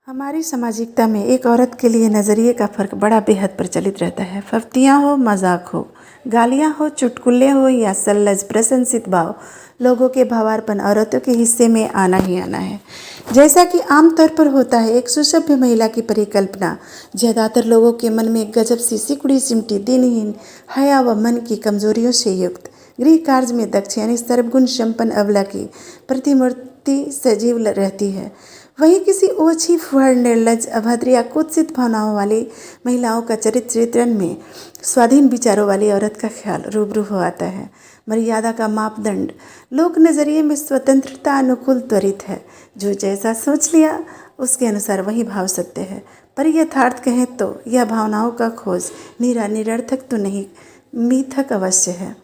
हमारी सामाजिकता में एक औरत के लिए नज़रिए का फ़र्क बड़ा बेहद प्रचलित रहता है। फफ्तियाँ हो, मजाक हो, गालियाँ हो, चुटकुले हो या सल्लज प्रशंसित भाव, लोगों के भावार्पण औरतों के हिस्से में आना ही आना है। जैसा कि आमतौर पर होता है, एक सुसभ्य महिला की परिकल्पना ज़्यादातर लोगों के मन में गजब सी सिकुड़ी सिमटी, दिनहीन, हया व मन की कमजोरियों से युक्त, गृह कार्य में दक्ष यानी सर्वगुण संपन्न अबला की प्रतिमूर्ति सजीव रहती है। वहीं किसी ओछी, फुहड़, निर्लज, अभद्र या कुत्सित भावनाओं वाली महिलाओं का चरित्र चित्रण में स्वाधीन विचारों वाली औरत का ख्याल रूबरू हो आता है। मर्यादा का मापदंड लोक नज़रिए में स्वतंत्रता अनुकूल त्वरित है। जो जैसा सोच लिया उसके अनुसार वही भाव सत्य है। पर यथार्थ कहें तो यह भावनाओं का खोज निरर्थक तो नहीं, मिथक अवश्य है।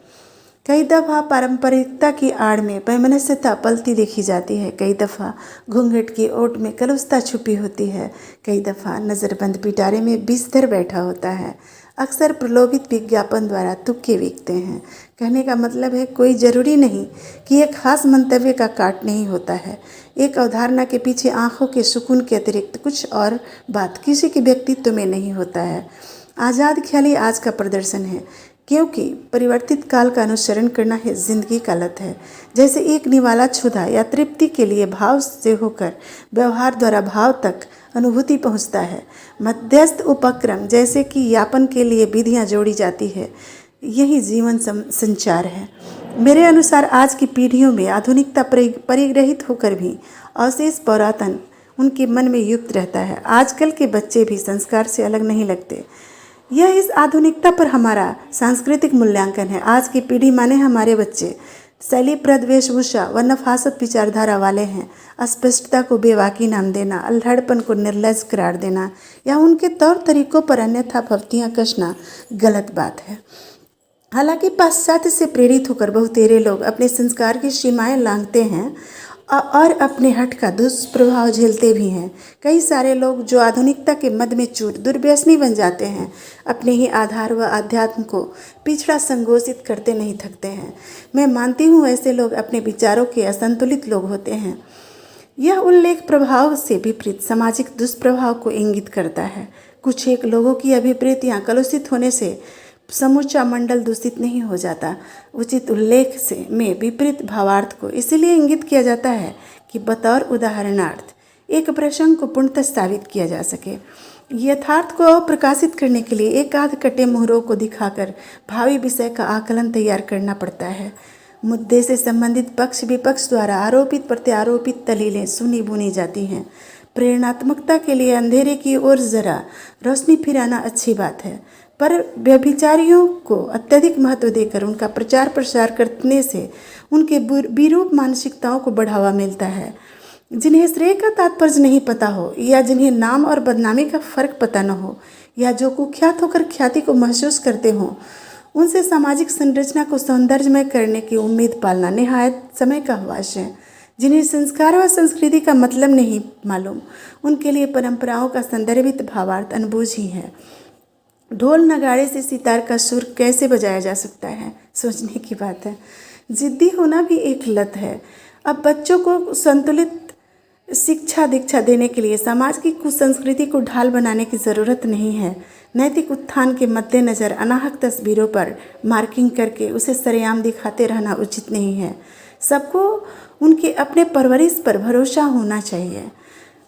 कई दफ़ा पारंपरिकता की आड़ में वैमनस्यता पलती देखी जाती है। कई दफ़ा घूंघट की ओट में कलुषता छुपी होती है। कई दफ़ा नज़रबंद पिटारे में बिस्तर बैठा होता है। अक्सर प्रलोभित विज्ञापन द्वारा तुक्के बिकते हैं। कहने का मतलब है, कोई ज़रूरी नहीं कि एक खास मंतव्य का काट नहीं होता है। एक अवधारणा के पीछे आँखों के सुकून के अतिरिक्त कुछ और बात किसी के व्यक्तित्व में नहीं होता है। आज़ाद ख्याली आज का प्रदर्शन है, क्योंकि परिवर्तित काल का अनुसरण करना है जिंदगी का लत है। जैसे एक निवाला क्षुधा या तृप्ति के लिए भाव से होकर व्यवहार द्वारा भाव तक अनुभूति पहुंचता है। मध्यस्थ उपक्रम जैसे कि यापन के लिए विधियां जोड़ी जाती है, यही जीवन संचार है। मेरे अनुसार आज की पीढ़ियों में आधुनिकता परिग्रहित होकर भी अवशेष पुरातन उनके मन में युक्त रहता है। आजकल के बच्चे भी संस्कार से अलग नहीं लगते। यह इस आधुनिकता पर हमारा सांस्कृतिक मूल्यांकन है। आज की पीढ़ी माने हमारे बच्चे शैलीप्रद वेशभूषा व नफासत विचारधारा वाले हैं। अस्पष्टता को बेवाकी नाम देना, अल्हड़पन को निर्लज करार देना या उनके तौर तरीकों पर अन्यथा फफ्तियाँ कसना गलत बात है। हालांकि पाश्चात्य से प्रेरित होकर बहुतेरे लोग अपने संस्कार की सीमाएं लांघते हैं और अपने हठ का दुष्प्रभाव झेलते भी हैं। कई सारे लोग जो आधुनिकता के मद में चूर दुर्व्यसनी बन जाते हैं, अपने ही आधार व अध्यात्म को पिछड़ा संघोषित करते नहीं थकते हैं। मैं मानती हूँ ऐसे लोग अपने विचारों के असंतुलित लोग होते हैं। यह उल्लेख प्रभाव से विपरीत सामाजिक दुष्प्रभाव को इंगित करता है। कुछ एक लोगों की अभिप्रेतियाँ कलुषित होने से समूचा मंडल दूषित नहीं हो जाता। उचित उल्लेख से में विपरीत भावार्थ को इसलिए इंगित किया जाता है कि बतौर उदाहरणार्थ एक प्रसंग को पूर्णतः स्थापित किया जा सके। यथार्थ को प्रकाशित करने के लिए एक आध कटे मोहरों को दिखाकर भावी विषय का आकलन तैयार करना पड़ता है। मुद्दे से संबंधित पक्ष विपक्ष द्वारा आरोपित प्रत्यारोपित दलीलें सुनी बुनी जाती हैं। प्रेरणात्मकता के लिए अंधेरे की ओर जरा रोशनी फिराना अच्छी बात है, पर व्यभिचारियों को अत्यधिक महत्व देकर उनका प्रचार प्रसार करने से उनके विरूप मानसिकताओं को बढ़ावा मिलता है। जिन्हें श्रेय का तात्पर्य नहीं पता हो, या जिन्हें नाम और बदनामी का फर्क पता न हो, या जो कुख्यात होकर ख्याति को महसूस करते हों, उनसे सामाजिक संरचना को सौंदर्यमय करने की उम्मीद पालना निहायत समय का हवास है। जिन्हें संस्कार व संस्कृति का मतलब नहीं मालूम, उनके लिए परंपराओं का संदर्भित भावार्थ अनबूझ ही है। ढोल नगाड़े से सितार का सुर कैसे बजाया जा सकता है, सोचने की बात है। जिद्दी होना भी एक लत है। अब बच्चों को संतुलित शिक्षा दीक्षा देने के लिए समाज की कुसंस्कृति को ढाल बनाने की ज़रूरत नहीं है। नैतिक उत्थान के मद्देनज़र अनाहक तस्वीरों पर मार्किंग करके उसे सरेआम दिखाते रहना उचित नहीं है। सबको उनके अपने परवरिश पर भरोसा होना चाहिए।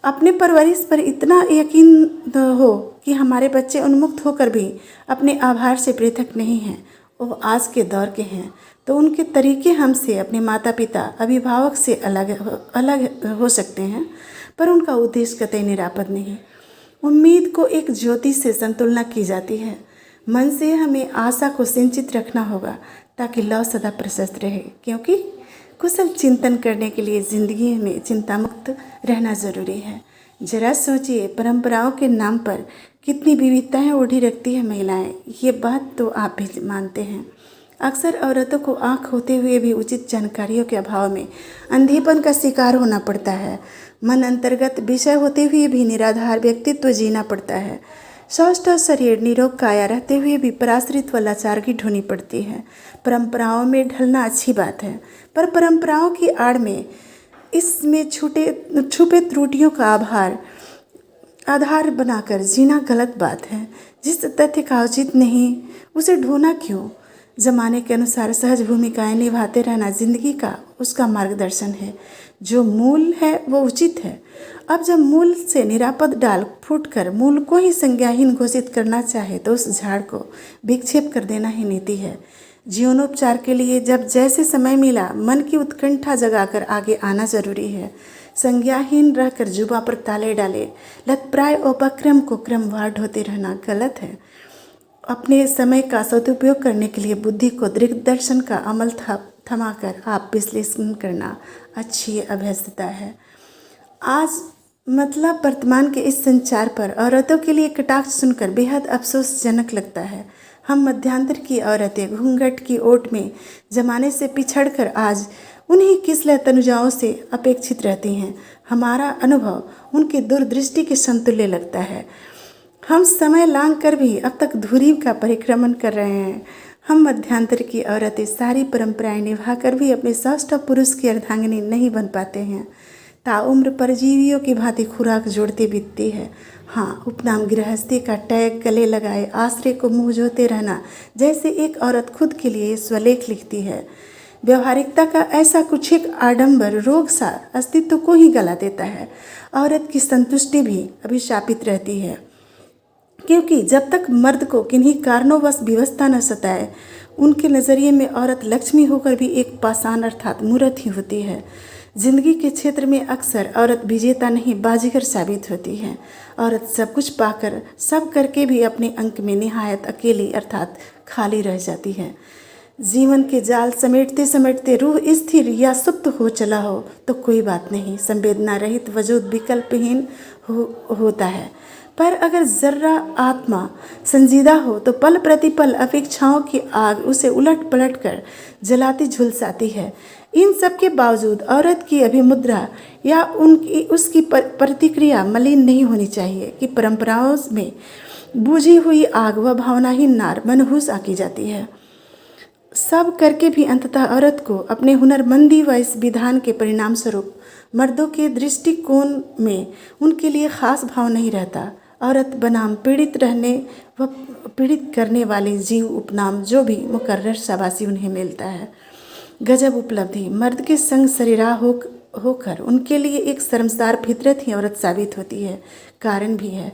अपने परवरिश पर इतना यकीन हो कि हमारे बच्चे उन्मुक्त होकर भी अपने आभार से पृथक नहीं हैं, वो आज के दौर के हैं, तो उनके तरीके हमसे, अपने माता पिता, अभिभावक से अलग हो सकते हैं, पर उनका उद्देश्य कतई निरापद नहीं। उम्मीद को एक ज्योति से संतुलना की जाती है। मन से हमें आशा को सिंचित रखना होगा ताकि लौ सदा प्रशस्त रहे, क्योंकि कुशल चिंतन करने के लिए जिंदगी में चिंता मुक्त रहना ज़रूरी है। जरा सोचिए, परंपराओं के नाम पर कितनी विविधताएं ओढ़ी रखती है महिलाएं। ये बात तो आप भी मानते हैं। अक्सर औरतों को आँख होते हुए भी उचित जानकारियों के अभाव में अंधेपन का शिकार होना पड़ता है। मन अंतर्गत विषय होते हुए भी निराधार व्यक्तित्व जीना पड़ता है। स्वस्थ शरीर निरोग काया रहते हुए भी पराश्रित व लाचारगी ढोनी पड़ती है। परंपराओं में ढलना अच्छी बात है, पर परंपराओं की आड़ में इसमें छुपे त्रुटियों का आभार आधार बनाकर जीना गलत बात है। जिस तथ्य का उचित नहीं उसे ढूंढना क्यों। जमाने के अनुसार सहज भूमिकाएं निभाते रहना जिंदगी का उसका मार्गदर्शन है। जो मूल है वो उचित है। अब जब मूल से निरापद डाल फूटकर मूल को ही संज्ञाहीन घोषित करना चाहे तो उस झाड़ को विक्षेप कर देना ही नीति है। जीवनोपचार के लिए जब जैसे समय मिला मन की उत्कंठा जगाकर आगे आना जरूरी है। संज्ञाहीन रहकर जुबा पर ताले डाले लतप्राय उपक्रम को क्रमवार ढोते रहना गलत है। अपने समय का सदुपयोग करने के लिए बुद्धि को दिग्दर्शन का अमल थमाकर आप विश्लेषण करना अच्छी अभ्यस्तता है। आज मतलब वर्तमान के इस संचार पर औरतों के लिए कटाक्ष सुनकर बेहद अफसोसजनक लगता है। हम मध्यांतर की औरतें घूंघट की ओट में जमाने से पिछड़कर आज उन्हीं किसलय तनुजाओं से अपेक्षित रहती हैं। हमारा अनुभव उनकी दूरदृष्टि के समतुल्य लगता है। हम समय लांघ कर भी अब तक धुरी का परिक्रमण कर रहे हैं। हम मध्यांतर की औरतें सारी परंपराएं निभाकर भी अपने सौष्ठव पुरुष की अर्धांगिनी नहीं बन पाते हैं। ताउम्र परजीवियों की भांति खुराक जोड़ते बीतती है। हाँ, उपनाम गृहस्थी का टैग गले लगाए आश्रय को मुँह जोते रहना जैसे एक औरत खुद के लिए स्वलेख लिखती है। व्यवहारिकता का ऐसा कुछ एक आडंबर रोग सा अस्तित्व को ही गला देता है। औरत की संतुष्टि भी अभिशापित रहती है, क्योंकि जब तक मर्द को किन्हीं कारणोंवश विवशता न सताए उनके नज़रिए में औरत लक्ष्मी होकर भी एक पाषाण अर्थात मूर्त ही होती है। जिंदगी के क्षेत्र में अक्सर औरत विजेता नहीं बाजीगर साबित होती है। औरत सब कुछ पाकर सब करके भी अपने अंक में निहायत अकेली अर्थात खाली रह जाती है। जीवन के जाल समेटते समेटते रूह स्थिर या सुप्त हो चला हो तो कोई बात नहीं, संवेदना रहित वजूद विकल्पहीन होता है। पर अगर जर्रा आत्मा संजीदा हो तो पल प्रतिपल अपेक्षाओं की आग उसे उलट पलट कर जलाती झुलसाती है। इन सब के बावजूद औरत की अभिमुद्रा या उसकी प्रतिक्रिया मलिन नहीं होनी चाहिए कि परंपराओं में बुझी हुई आग व भावनाहीन नार मनहूस आकी जाती है। सब करके भी अंततः औरत को अपने हुनरमंदी व इस विधान के परिणाम स्वरूप मर्दों के दृष्टिकोण में उनके लिए खास भाव नहीं रहता। औरत बनाम पीड़ित रहने व पीड़ित करने वाले जीव उपनाम जो भी मुकर्रर शाबाशी उन्हें मिलता है। गजब उपलब्धि मर्द के संग सरीरा होकर उनके लिए एक शर्मसार फितरत ही औरत साबित होती है। कारण भी है,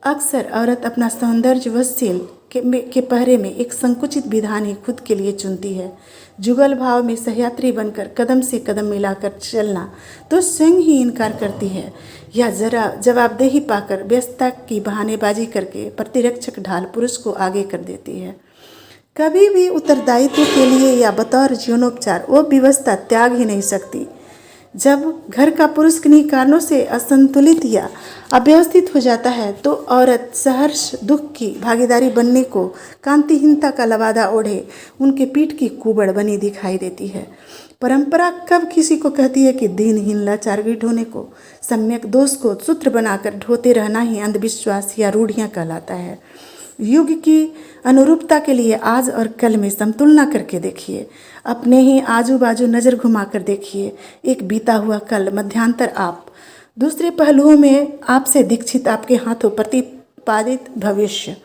अक्सर औरत अपना सौंदर्य व शील के पहरे में एक संकुचित विधान ही खुद के लिए चुनती है। जुगल भाव में सहयात्री बनकर कदम से कदम मिलाकर चलना तो स्वयं ही इनकार करती है या जरा जवाबदेही पाकर व्यस्तता की बहानेबाजी करके प्रतिरक्षक ढाल पुरुष को आगे कर देती है। कभी भी उत्तरदायित्व के लिए या बतौर जीवनोपचार वो व्यवस्था त्याग ही नहीं सकती। जब घर का पुरुष किन्हीं कारणों से असंतुलित या अव्यवस्थित हो जाता है तो औरत सहर्ष दुख की भागीदारी बनने को कांतिहीनता का लवादा ओढ़े उनके पीठ की कुबड़ बनी दिखाई देती है। परंपरा कब किसी को कहती है कि दीनहीन लाचार ढोने को सम्यक दोष को सूत्र बनाकर ढोते रहना ही अंधविश्वास या रूढ़ियाँ कहलाता है। युग की अनुरूपता के लिए आज और कल में समतुलना करके देखिए। अपने ही आजू बाजू नज़र घुमा कर देखिए। एक बीता हुआ कल मध्यांतर आप, दूसरे पहलुओं में आपसे दीक्षित आपके हाथों प्रतिपादित भविष्य।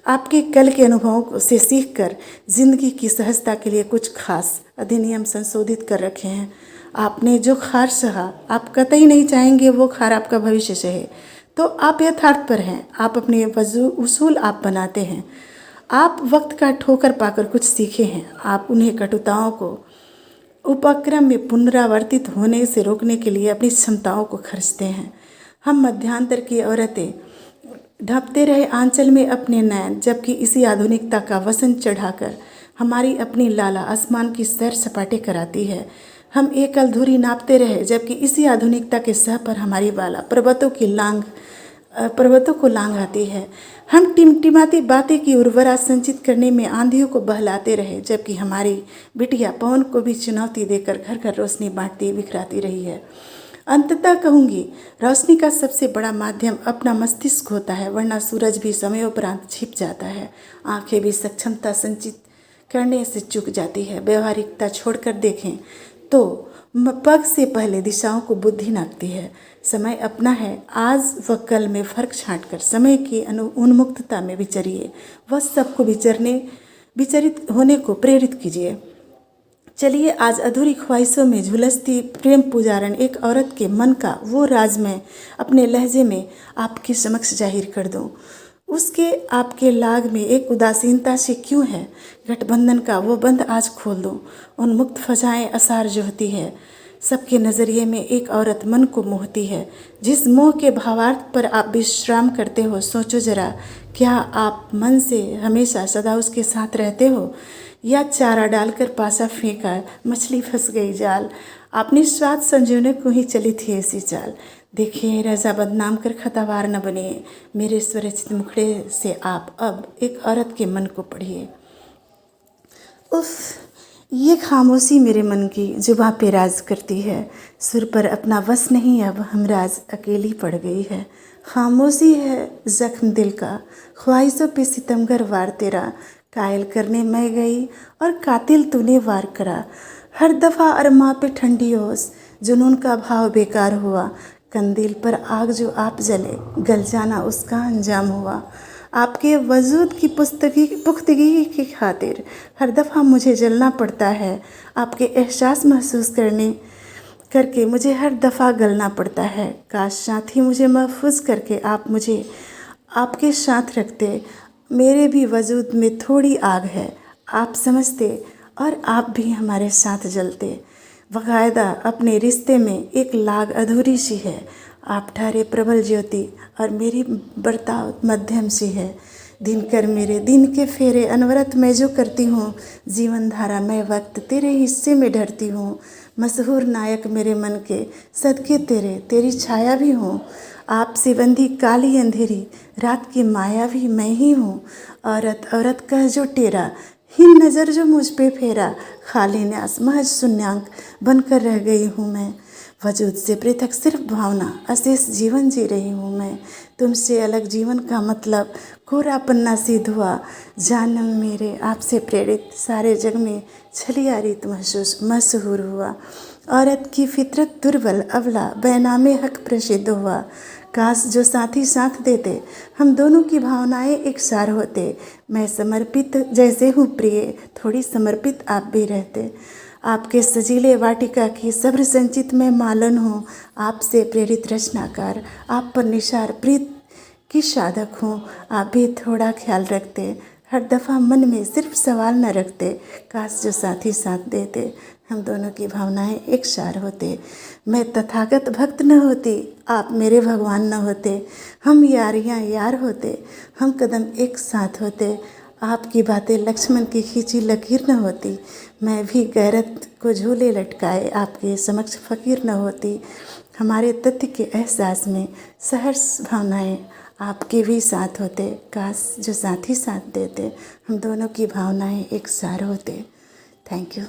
आपके कल के अनुभवों से सीखकर जिंदगी की सहजता के लिए कुछ खास अधिनियम संशोधित कर रखे हैं। आपने जो खार सहा आप कतई नहीं चाहेंगे वो खार आपका भविष्य सहे। तो आप यथार्थ पर हैं, आप अपने उसूल आप बनाते हैं। आप वक्त का ठोकर पाकर कुछ सीखे हैं। आप उन्हें कटुताओं को उपक्रम में पुनरावर्तित होने से रोकने के लिए अपनी क्षमताओं को खर्चते हैं। हम मध्यांतर की औरतें ढपते रहे आंचल में अपने नयन, जबकि इसी आधुनिकता का वसंत चढ़ाकर हमारी अपनी लाला आसमान की सैर सपाटे कराती है। हम एकल धुरी नापते रहे, जबकि इसी आधुनिकता के सह पर हमारी बाला पर्वतों को लांग आती है। हम टिमटिमाती बातें की उर्वरा संचित करने में आंधियों को बहलाते रहे, जबकि हमारी बिटिया पवन को भी चुनौती देकर घर घर रोशनी बांटती बिखराती रही है। अंततः कहूँगी, रोशनी का सबसे बड़ा माध्यम अपना मस्तिष्क होता है, वरना सूरज भी समयोपरांत छिप जाता है। आंखें भी सक्षमता संचित करने से चूक जाती है। व्यवहारिकता छोड़कर देखें तो पग से पहले दिशाओं को बुद्धि नापती है। समय अपना है, आज व कल में फ़र्क छांटकर समय की उन्मुक्तता में विचरिए। वह सबको विचरित होने को प्रेरित कीजिए। चलिए आज अधूरी ख्वाहिशों में झुलसती प्रेम पुजारण एक औरत के मन का वो राज मैं अपने लहजे में आपके समक्ष जाहिर कर दूं। उसके आपके लाग में एक उदासीनता से क्यों है, गठबंधन का वो बंध आज खोल दूं। उन्मुक्त फजाएं असार जो होती है, सबके नज़रिए में एक औरत मन को मोहती है। जिस मोह के भावार्थ पर आप विश्राम करते हो, सोचो जरा, क्या आप मन से हमेशा सदा उसके साथ रहते हो, या चारा डालकर पासा फेंका, मछली फंस गई जाल। आपने स्वाद संजोने को ही चली थी ऐसी चाल। देखिए रजा बदनाम कर खतावार न बनिए, मेरे स्वरचित मुखड़े से आप अब एक औरत के मन को पढ़िए। उफ, ये खामोशी मेरे मन की जुबां पे राज करती है। सुर पर अपना वश नहीं, अब हमराज अकेली पड़ गई है। खामोशी है जख्म दिल का, ख्वाहिशों पे सितमगर वार तेरा। कायल करने मैं गई और कातिल तूने वार करा। हर दफ़ा अरमा पे ठंडी ओस, जुनून का भाव बेकार हुआ। कंदील पर आग जो आप जले, गल जाना उसका अंजाम हुआ। आपके वजूद की पुख्तगी की खातिर हर दफ़ा मुझे जलना पड़ता है। आपके एहसास महसूस करके मुझे हर दफ़ा गलना पड़ता है। काश साथी मुझे महफूज करके आप मुझे आपके साथ रखते। मेरे भी वजूद में थोड़ी आग है, आप समझते और आप भी हमारे साथ जलते। बाकायदा अपने रिश्ते में एक लाग अधूरी सी है। आप ठहरे प्रबल ज्योति और मेरी बर्ताव मध्यम सी है। दिन कर मेरे दिन के फेरे अनवरत मैं जो करती हूँ, जीवन धारा मैं वक्त तेरे हिस्से में ढरती हूँ। मशहूर नायक मेरे मन के सदके तेरी छाया भी हूँ। आपसे बंधी काली अंधेरी रात की माया भी मैं ही हूँ। औरत औरत कह जो टेरा, हिन नज़र जो मुझ पे फेरा। खाली न्यास महज शून्यांक बनकर रह गई हूँ मैं। वजूद से पृथक सिर्फ भावना, अशेष जीवन जी रही हूँ मैं। तुमसे अलग जीवन का मतलब कोरा पन्ना सिद्ध हुआ। जानम मेरे आपसे प्रेरित सारे जग में छलिया रीत मशहूर हुआ। औरत की फितरत दुर्बल अबला बैनामे हक प्रसिद्ध हुआ। काश जो साथी साथ देते, हम दोनों की भावनाएं एक सार होते। मैं समर्पित जैसे हूँ प्रिय, थोड़ी समर्पित आप भी रहते। आपके सजीले वाटिका की सब्र संचित मैं मालन हूँ। आपसे प्रेरित रचनाकार, आप पर निशार प्रीत की साधक हूँ। आप भी थोड़ा ख्याल रखते, हर दफ़ा मन में सिर्फ सवाल न रखते। काश जो साथी साथ देते, हम दोनों की भावनाएं एक सार होते। मैं तथागत भक्त न होती, आप मेरे भगवान न होते। हम यारियां यार होते, हम कदम एक साथ होते। आपकी बातें लक्ष्मण की खींची लकीर न होती। मैं भी गैरत को झूले लटकाए आपके समक्ष फ़कीर न होती। हमारे तथ्य के एहसास में सहर्ष भावनाएं आपके भी साथ होते। काश जो साथी साथ देते, हम दोनों की भावनाएं एक सार होते। Thank you.